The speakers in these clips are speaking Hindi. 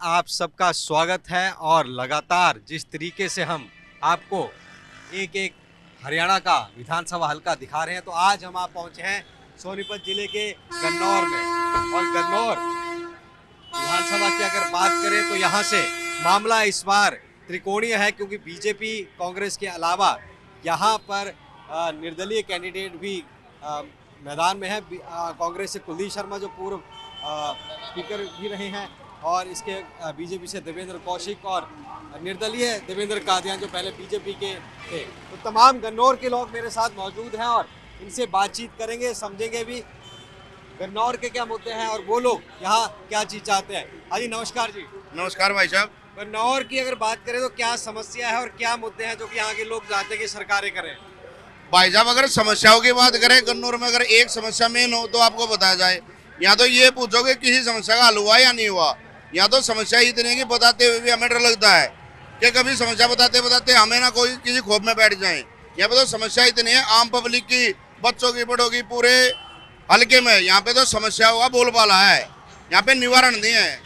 आप सबका स्वागत है। और लगातार जिस तरीके से हम आपको एक एक हरियाणा का विधानसभा हलका दिखा रहे हैं, तो आज हम आप पहुंचे हैं सोनीपत जिले के गन्नौर में। और गन्नौर विधानसभा की अगर बात करें तो यहाँ से मामला इस बार त्रिकोणीय है, क्योंकि बीजेपी कांग्रेस के अलावा यहाँ पर निर्दलीय कैंडिडेट भी मैदान में है। कांग्रेस से कुलदीप शर्मा जो पूर्व स्पीकर भी रहे हैं, और इसके बीजेपी से देवेंद्र कौशिक, और निर्दलीय देवेंद्र कादियान जो पहले बीजेपी के थे। तो तमाम गन्नौर के लोग मेरे साथ मौजूद हैं और इनसे बातचीत करेंगे, समझेंगे भी गन्नौर के क्या मुद्दे हैं और वो लोग यहाँ क्या चीज़ चाहते हैं। हाँ जी, नमस्कार जी। नमस्कार भाई साहब। गन्नौर की अगर बात करें तो क्या समस्या है और क्या मुद्दे हैं जो कि यहाँ के लोग चाहते हैं कि सरकारें करें? भाई साहब, अगर समस्याओं की बात करें गन्नौर में, अगर एक समस्या मेन हो तो आपको बताया जाए। यहाँ तो ये पूछोगे किसी समस्या का हल हुआ या नहीं हुआ। यहाँ तो समस्या इतनी है कि बताते हुए भी हमें डर लगता है कि कभी समस्या बताते बताते हमें ना कोई किसी खोप में बैठ जाए। यहाँ पे तो समस्या इतनी है, आम पब्लिक की, बच्चों की, बड़ों की, पूरे हल्के में यहाँ पे तो समस्याओं का बोलबाला है। यहाँ पे निवारण नहीं है।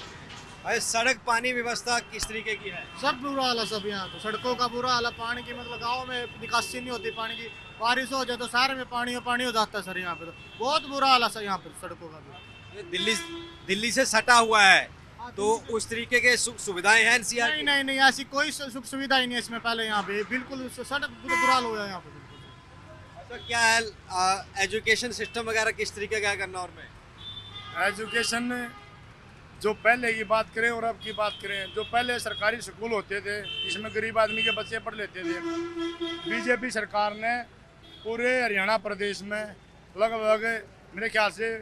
अरे सड़क पानी व्यवस्था किस तरीके की है? सब बुरा हाल है, सब यहाँ तो सड़कों का बुरा हाल है। पानी की मतलब गाँव में निकासी नहीं होती पानी की, बारिश हो जाए तो सारे में पानी हो जाता है सर। यहाँ पे तो बहुत बुरा हाल है सर यहाँ पे सड़कों का भी। दिल्ली से सटा हुआ है, तो उस तरीके के सुख सुविधाएं हैं एनसीआर? नहीं, ऐसी कोई सुख सुविधा ही नहीं है इसमें। पहले यहाँ पे बिल्कुल सड़क बुरा हाल हो गया यहाँ पे। तो क्या है एजुकेशन सिस्टम वगैरह किस तरीके का है गन्नौर में? एजुकेशन जो पहले की बात करें और अब की बात करें, जो पहले सरकारी स्कूल होते थे जिसमें गरीब आदमी के बच्चे पढ़ लेते थे, बीजेपी सरकार ने पूरे हरियाणा प्रदेश में लगभग मेरे ख्याल से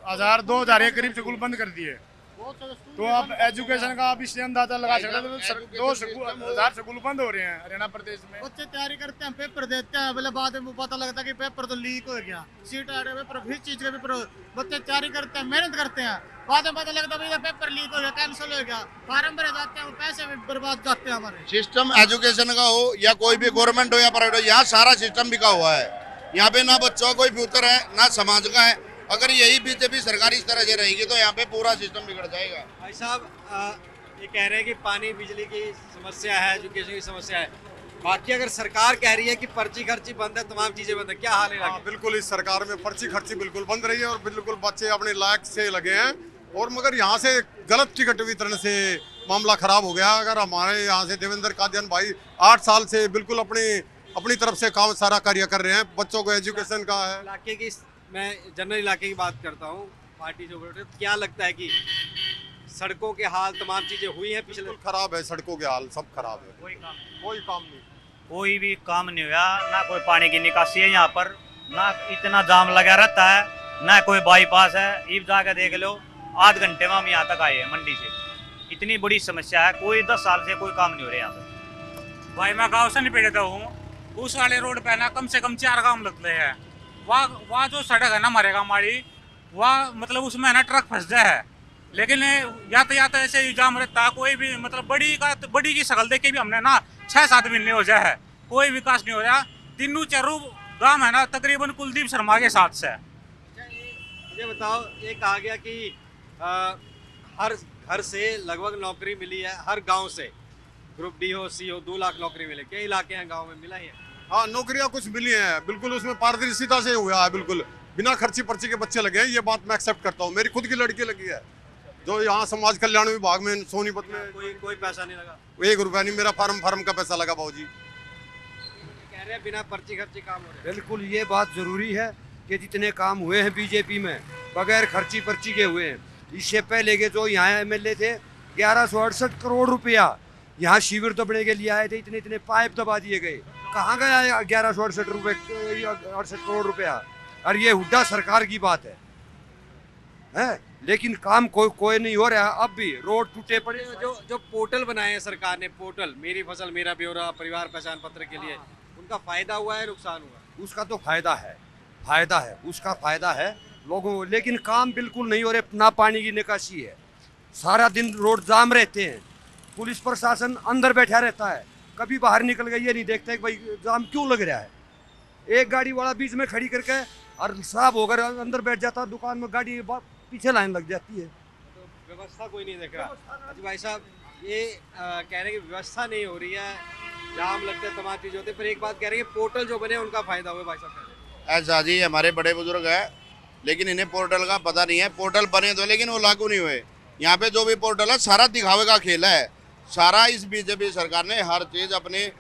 2000 के करीब स्कूल बंद कर दिए। तो अब एजुकेशन का आप इससे अंदाजा लगा सकते हैं, 2000 स्कूल बंद हो रहे हैं हरियाणा प्रदेश में। बच्चे तैयारी करते हैं, पेपर देते हैं, पहले बाद में पता लगता है कि पेपर तो लीक हो गया, सीट आ रहे पेपर, किस चीज के पेपर। बच्चे तैयारी करते हैं, मेहनत करते हैं, बाद में पता लगता है पेपर लीक हो गया, कैंसिल हो गया, फार्म भरे जाते हैं, पैसे भी बर्बाद जाते हैं हमारे। सिस्टम एजुकेशन का हो या कोई भी गवर्नमेंट हो या प्राइवेट हो, यहाँ सारा सिस्टम बिका हुआ है। यहाँ पे ना बच्चों का कोई फ्यूचर है ना समाज का है। अगर यही बीजेपी सरकार इस तरह से रहेगी तो यहाँ पे पूरा सिस्टम बिगड़ जाएगा। भाई साहब, ये कह रहे हैं कि पानी बिजली की समस्या है, एजुकेशन की समस्या है, बाकी अगर सरकार कह रही है कि पर्ची खर्ची बंद है, तमाम चीजें बंद है, क्या हाल है? बिल्कुल, इस सरकार में पर्ची खर्ची बिल्कुल बंद रही है और बिल्कुल बच्चे अपने लायक से लगे हैं। और मगर यहाँ से गलत टिकट वितरण से मामला खराब हो गया। अगर हमारे यहाँ से देवेंद्र कादियान भाई 8 साल से बिल्कुल अपनी तरफ से काम सारा कार्य कर रहे हैं, बच्चों को एजुकेशन का है। इलाके की, मैं जनरल इलाके की बात करता हूँ, पार्टी जो क्या लगता है कि सड़कों के हाल तमाम चीजें हुई हैं पिछले? खराब है, सड़कों के हाल सब खराब है। कोई काम नहीं, कोई भी काम नहीं हुआ। ना कोई पानी की निकासी है यहाँ पर, ना इतना जाम लगा रहता है, ना कोई बाईपास है। इब जाकर देख लो, आध घंटे में हम यहाँ तक आए हैं मंडी से। इतनी बड़ी समस्या है, कोई 10 साल से कोई काम नहीं हो रहा यहाँ पे। भाई मैं गाँव से निपटता हूँ, उस वाले रोड पे ना कम से कम 4 काम लगते हैं। वहाँ जो सड़क है ना हमारे गाँव वाली, वहाँ मतलब उसमें ना ट्रक फंस जाए है, लेकिन यातायात ऐसे ही जाम रहता है। कोई भी मतलब बड़ी की शकल देख के भी हमने ना 6-7 महीने हो जाए है, कोई विकास नहीं हो रहा। तीनों चारों गाँव है ना तकरीबन कुलदीप शर्मा के साथ से। ये बताओ, ये कहा गया कि हर घर से लगभग नौकरी मिली है, हर गांव से, ग्रुप डी हो, सी हो, 2 लाख नौकरी मिले। कई इलाके हैं गांव में मिला ही है? हाँ, नौकरियां कुछ मिली हैं, बिल्कुल उसमें पारदर्शिता से हुआ है, बिल्कुल बिना खर्ची पर्ची के बच्चे लगे हैं। ये बात मैं एक्सेप्ट करता हूँ। मेरी खुद की लड़की लगी है जो यहाँ समाज कल्याण विभाग में सोनीपत में। कोई पैसा नहीं लगा? 1 रुपया नहीं, मेरा फार्म का पैसा लगा भाजी। कह रहे हैं बिना पर्ची खर्ची काम हो रहा है। बिल्कुल, ये बात जरूरी है कि जितने काम हुए हैं बीजेपी में बगैर खर्ची पर्ची के हुए हैं। इससे पहले के जो यहाँ एमएलए थे, 1168 करोड़ रुपया यहाँ शिविर दबने के लिए आए थे, इतने पाइप दबा दिए गए। कहाँ गया 1168 करोड़ रुपया? और ये हुड्डा सरकार की बात है, लेकिन काम कोई नहीं हो रहा। अब भी रोड टूटे पड़े। जो पोर्टल बनाए हैं सरकार ने, पोर्टल मेरी फसल मेरा ब्यौरा, परिवार पहचान पत्र के लिए, उनका फायदा हुआ है, नुकसान हुआ? उसका तो फायदा है, उसका फायदा है लोगों को, लेकिन काम बिल्कुल नहीं हो रहे। ना पानी की निकासी है, सारा दिन रोड जाम रहते हैं, पुलिस प्रशासन अंदर बैठा रहता है, कभी बाहर निकल गई ये नहीं देखते कि भाई जाम क्यों लग रहा है। एक गाड़ी वाला बीच में खड़ी करके और साहब होकर अंदर बैठ जाता, दुकान में गाड़ी पीछे लाइन लग जाती है। व्यवस्था कोई नहीं देख रहा। अच्छा भाई साहब, ये कह रहे हैं कि व्यवस्था नहीं हो रही है, जाम लगते हैं, तमाम चीज़ होते हैं, पर एक बात कह रहे हैं कि पोर्टल जो बने उनका फायदा हुआ भाई साहब। ऐसा जी, हमारे बड़े बुजुर्ग हैं लेकिन इन्हें पोर्टल का पता नहीं है। पोर्टल बने तो लेकिन वो लागू नहीं हुए। यहाँ पे जो भी पोर्टल है सारा दिखावे का खेल है। सारा इस बीजेपी सरकार ने हर चीज़ अपने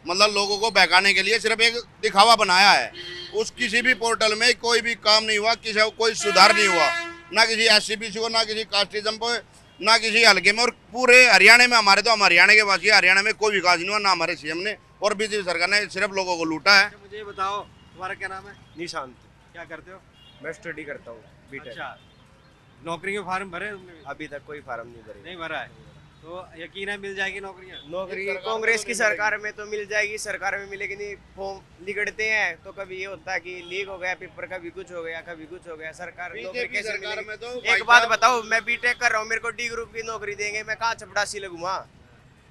मतलब लोगों को बहकाने के लिए सिर्फ एक दिखावा बनाया है। उस किसी भी पोर्टल में कोई भी काम नहीं हुआ, किसी को कोई सुधार नहीं हुआ, ना किसी SC/BC को, ना किसी कास्टिज्म को, ना किसी हल्के में। और पूरे हरियाणा में हमारे तो हम हरियाणा के वासी, हरियाणा में कोई विकास नहीं हुआ, ना हमारे CM ने और बीजेपी सरकार ने सिर्फ लोगों को लूटा है। अच्छा, मुझे ये बताओ, तुम्हारा क्या नाम है? निशांत। क्या करते हो? मैं स्टडी करता हूँ बीटेक। अच्छा, नौकरी के फॉर्म भरे तुमने भी? अभी तक कोई फार्म नहीं भरे। नहीं भरा है, तो यकीन है मिल जाएगी नौकरियाँ? नौकरी कांग्रेस की सरकार में तो मिल जाएगी, सरकार में मिलेगी नहीं। फॉर्म लिगड़ते हैं तो कभी ये होता है कि लीक हो गया पेपर, कभी कुछ हो गया, कभी कुछ हो गया। सरकार नौकरी बीजेपी कैसे सरकार मिलेगी? में तो एक भाई बात साहब- बताओ, मैं बीटेक कर रहा हूँ, मेरे को D ग्रुप की नौकरी देंगे, मैं कहाँ चपड़ासी लगूंगा?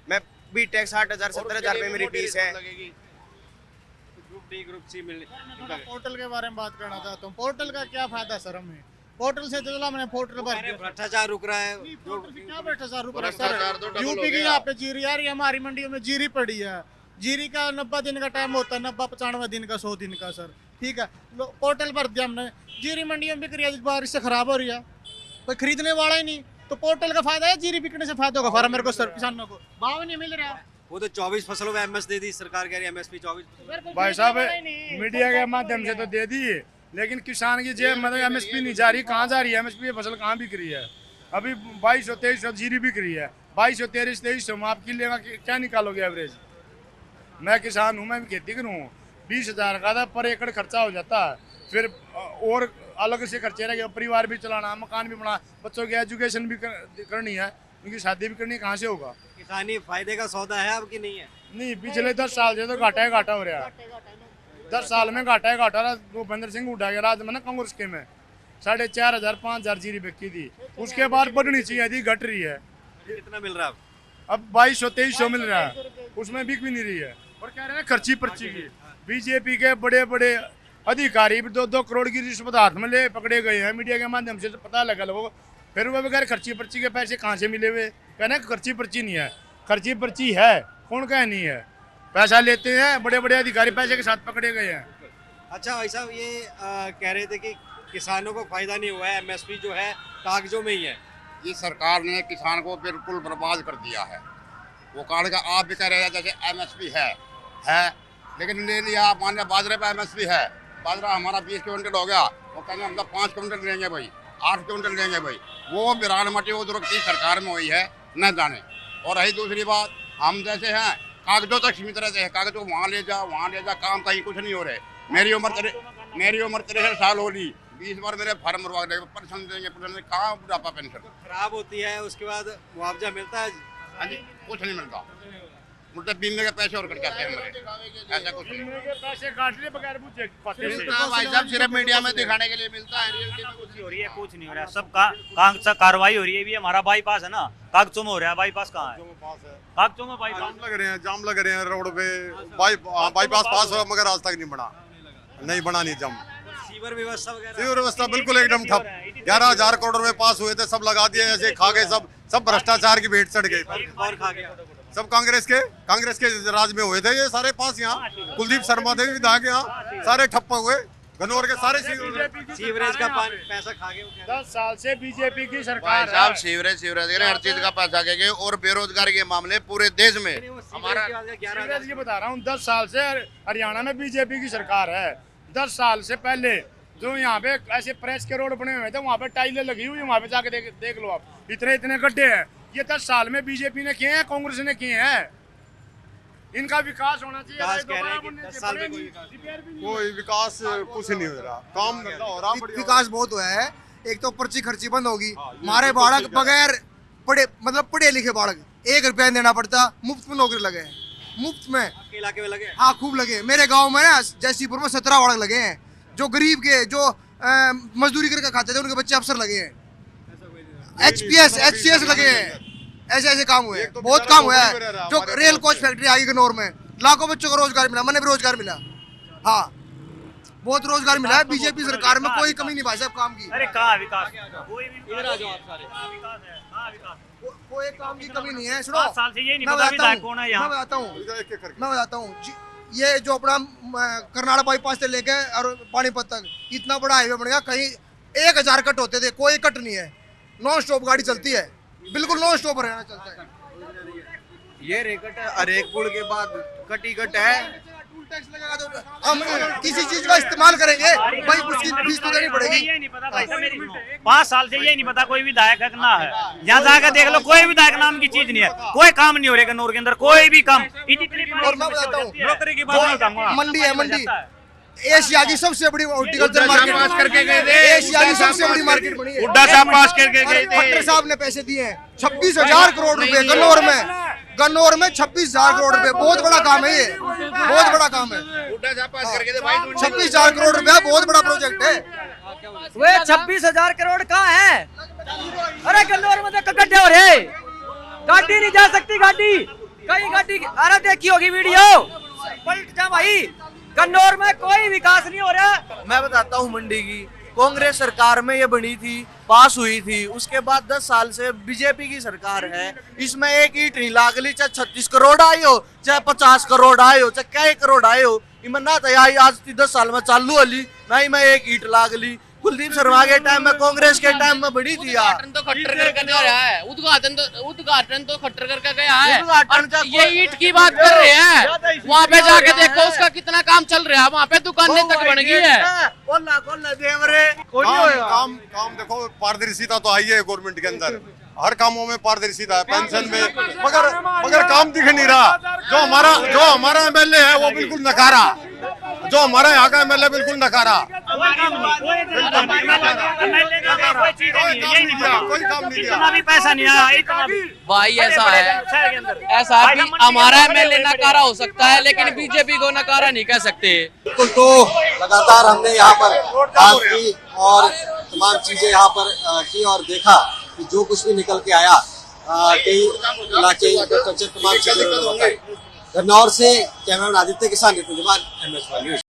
मैं बीटेक 60,000 70,000 रुपये मेरी फीस है। ग्रुप डी, ग्रुप सी मिलने। पोर्टल के बारे में बात करना चाहता हूँ। पोर्टल का क्या फायदा सर हमें? पोर्टल से चला मैंने पोर्टल भर दिया। भ्रष्टाचार रुक रहा है। पोर्टल से क्या भ्रष्टाचार रुक रहा है भ्रष्टाचार तो सर? डबल हो यूपी की गया। यहाँ पे जीरी आ रही है, हमारी मंडियों में जीरी पड़ी है। जीरी का 90 दिन का टाइम होता है, 90-95 दिन का, 100 दिन का सर। ठीक है, पोर्टल भर दिया हमने, जीरी मंडियों में बिक रही है, बारिश से खराब हो रही है, कोई खरीदने वाला ही नहीं। तो पोर्टल का फायदा है, जीरी बिकने से फायदा होगा फार्मर को सर, किसानों को भाव नहीं मिल रहा। वो तो 24 फसलों में MS दे दी सरकार, कह रही है MSP 24। भाई साहब, मीडिया के माध्यम से तो दे दिए, लेकिन किसान की जेब मतलब MSP नहीं जा रही। कहाँ जा रही है MSP? फसल कहाँ बिक रही है? अभी 2200-2300 जीरी बिक रही है। 2200-2300 में आप किले का क्या निकालोगे एवरेज? मैं किसान हूँ, मैं भी खेती करूँ, 20,000 का था पर एकड़ खर्चा हो जाता है। फिर और अलग से खर्चे रह गए, परिवार भी चलाना, मकान भी बनाना, बच्चों की एजुकेशन भी करनी है, उनकी शादी भी करनी है, कहाँ से होगा? किसानी फायदे का सौदा है अब कि नहीं है? नहीं, पिछले 10 साल से तो घाटा ही घाटा हो रहा है। 10 साल में घाटा ही घाटा रहा। भूपेंद्र सिंह उठा गया राज में ना कांग्रेस के में 4,500-5,000 जीरी बिकी थी। उसके बाद बढ़नी चाहिए थी, घट रही है। कितना मिल रहा है अब 2200-2300 मिल रहा है, उसमें बिक भी नहीं रही है। और कह रहे हैं खर्ची पर्ची की। बीजेपी के बड़े बड़े अधिकारी 2-2 करोड़ की रिश्वत हाथ में ले पकड़े गए हैं। मीडिया के माध्यम से तो पता लगा लोगों को। फिर वो बगैर खर्ची पर्ची के पैसे कहाँ से मिले हुए? कहना है खर्ची पर्ची नहीं है। खर्ची पर्ची है, कौन कह नहीं है? पैसा लेते हैं बड़े बड़े अधिकारी, पैसे के साथ पकड़े गए हैं। अच्छा भाई साहब, ये कह रहे थे कि किसानों को फायदा नहीं हुआ है, MSP जो है कागजों में ही है। ये सरकार ने किसान को बिल्कुल बर्बाद कर दिया है। वो कार्ड का आप भी कह रहे हैं जैसे MSP है लेकिन ले लिया आप, मान लिया बाजरे पे MSP है, बाजरा हमारा 20 क्विंटल हो गया, वो कहेंगे हम तो 5 क्विंटल लेंगे भाई, 8 क्विंटल लेंगे भाई। वो बिरान मटी वो जो की सरकार में हुई है न जाने। और रही दूसरी बात, हम जैसे हैं कागजों तक सीमित रहते हैं, कागजों वहाँ ले जा वहाँ ले जा, काम कहीं कुछ नहीं हो रहे। मेरी उम्र 63 साल हो रही, 20 बार मेरे फार्म भरवा देंगे, पेंशन देंगे, कहाँ बुढ़ापा पेंशन? खराब होती है, उसके बाद मुआवजा मिलता है? हाँ जी, कुछ नहीं मिलता। उल्टे बीमे के पैसे और कट जाते हैं हमारे, ऐसा कुछ नहीं। बीमे के पैसे काट लिए बगैर पूछे पते से। मिलता है भाई साहब, सिर्फ मीडिया में दिखाने के लिए मिलता है, रियलिटी में कुछ कुछ हो रही है, कुछ नहीं हो रहा है। सब कार्रवाई हो रही है। भी हमारा बाईपास है ना, कागजों में हो रहा है। बाईपास कहाँ है? कागजों में बाईपास जाम लग रहे हैं रोड पे। बाईपास पास हो मगर आज तक नहीं बना नहीं जाम। सीवर व्यवस्था वगैरह? सीवर व्यवस्था बिल्कुल एकदम ठप। 11,000 करोड़ में पास हुए थे, सब लगा दिए, ऐसे खा गए, सब भ्रष्टाचार की भेंट चढ़ गई। और खा गया सब कांग्रेस के राज में हुए थे ये सारे पास। यहाँ कुलदीप शर्मा थे विधायक, यहाँ सारे ठप्प हुए। गन्नौर के सारे सीवरेज का पानी पैसा खा गए। 10 साल से बीजेपी की भाई सरकार साहब, है। सीवरेज हर चीज का पैसा के गए। और बेरोजगारी के मामले पूरे देश में हमारा सीवरेज की बता रहा हूँ, 10 साल से हरियाणा में बीजेपी की सरकार है। 10 साल से पहले जो यहाँ पे ऐसे प्रेस के रोड बने हुए थे, वहाँ पे टाइलें लगी हुई, वहाँ पे जाके देख लो आप, इतने गड्ढे हैं। ये 10 साल में बीजेपी ने किए हैं, कांग्रेस ने किए हैं। इनका विकास होना चाहिए। विकास कह रहे हैं कि 10 साल में कोई विकास कुछ नहीं हो रहा, काम धंधा हो रहा। विकास बहुत हुआ है। एक तो पर्ची खर्ची बंद होगी, हमारे बालक बगैर पढ़े लिखे बालक 1 रुपया देना पड़ता, मुफ्त में नौकरी लगे हैं, मुफ्त में। आपके इलाके में लगे? हाँ, खूब लगे। मेरे गांव में ना जयसीपुर में 17 बालक लगे हैं, जो गरीब के, जो मजदूरी करके खाते थे, उनके बच्चे अफसर लगे हैं, HPS लगे हैं। ऐसे काम हुए हैं, बहुत काम हुआ है। जो रेल कोच फैक्ट्री आई गन्नौर में, लाखों बच्चों को रोजगार मिला, मैंने भी रोजगार मिला। हाँ, बहुत रोजगार मिला है। बीजेपी सरकार में कोई कमी नहीं भाई साहब काम की। अरे कहाँ विकास, कोई भी इधर आ जाओ आप सारे। कहाँ विकास है, कहाँ विकास है? कोई काम की कमी नहीं है। सुनो 5 साल से यही नहीं मैं पता बताता विधायक कौन है यहाँ। मैं बताता हूँ ये जो अपना करनाड़ा बाईपास से लेके और पानीपत तक इतना बड़ा हाईवे बन गया, कहीं 1000 कट होते थे, कोई कट नहीं है। नॉन स्टॉप गाड़ी चलती है, बिल्कुल नॉन स्टॉप हरियाणा चलता है। ये रेकट है, हर एक पुल के बाद कटी कट है। टैक्स लगेगा तो हम किसी चीज का इस्तेमाल करेंगे भाई, उसकी फीस तो देनी पड़ेगी। ये नहीं पता भाई साहब, मेरी सुनो, 5 साल से ये नहीं पता कोई विधायक है ना है। यहाँ जाकर देख लो, कोई विधायक नाम की चीज नहीं है, कोई काम नहीं हो रहा गन्नौर के अंदर, कोई भी काम। और मैं बताता हूँ नौकरी की बात बताऊंगा, मंडी है, मंडी एशिया की सबसे बड़ी हॉर्टिकल्चर मार्केट पास करके गए थे। एशिया की सबसे बड़ी मार्केट बनी है। हुड्डा साहब पास करके गए थे। खट्टर साहब ने पैसे दिए हैं 26,000 करोड़ रुपए गन्नौर में 26,000 करोड़ रुपए। बहुत बड़ा काम है ये, बहुत बड़ा काम है। हुड्डा साहब पास करके थे भाई। 26,000 करोड़ रुपया बहुत बड़ा प्रोजेक्ट है। वे 26,000 करोड़ कहाँ है? अरे गन्नौर में तो गड्ढे हो रहे, गाड़ी नहीं जा सकती, गाड़ी कई गाड़ी। अरे देखी होगी वीडियो, पलट जा भाई। गन्नौर में कोई विकास नहीं हो रहा। मैं बताता हूँ मंडी की कांग्रेस सरकार में ये बनी थी, पास हुई थी। उसके बाद 10 साल से बीजेपी की सरकार है, इसमें एक ईंट नहीं लागली। चाहे 36 करोड़ आई हो, चाहे 50 करोड़ आए हो, चाहे कई करोड़ आए हो, इमन ना तो आज 10 साल में चालू वाली नहीं मैं एक ईंट लागली। कुलदीप शर्मा के टाइम में, कांग्रेस के टाइम में बड़ी थी यार। तो खट्टर करके गया है, उद्घाटन तो खट्टर करके गया है। उद्घाटन ये ईंट की बात कर रहे हैं, वहाँ पे जाके देखो उसका कितना काम चल रहा है। वहाँ पे दुकानें तक बन गई है। काम देखो, पारदर्शिता तो आई है गवर्नमेंट के अंदर, हर कामों में पारदर्शिता है, पेंशन में, मगर काम दिख नहीं रहा। जो हमारा एमएलए है वो बिल्कुल नकारा, जो हमारा यहाँ का एमएलए बिल्कुल नकारा। कोई काम नहीं दिया, इतना भी पैसा नहीं आया, इतना भी। भाई ऐसा है कि हमारा एमएलए नकारा हो सकता है, लेकिन बीजेपी को नकारा नहीं कह सकते। बिल्कुल, तो लगातार हमने यहाँ पर बात की और तमाम चीजें यहाँ पर की और देखा कि जो कुछ भी निकल के आया, कई इलाके तमाम चीजें। गन्नौर से कैमरामैन आदित्य के साथ नितिन कुमार, MS1 न्यूज़।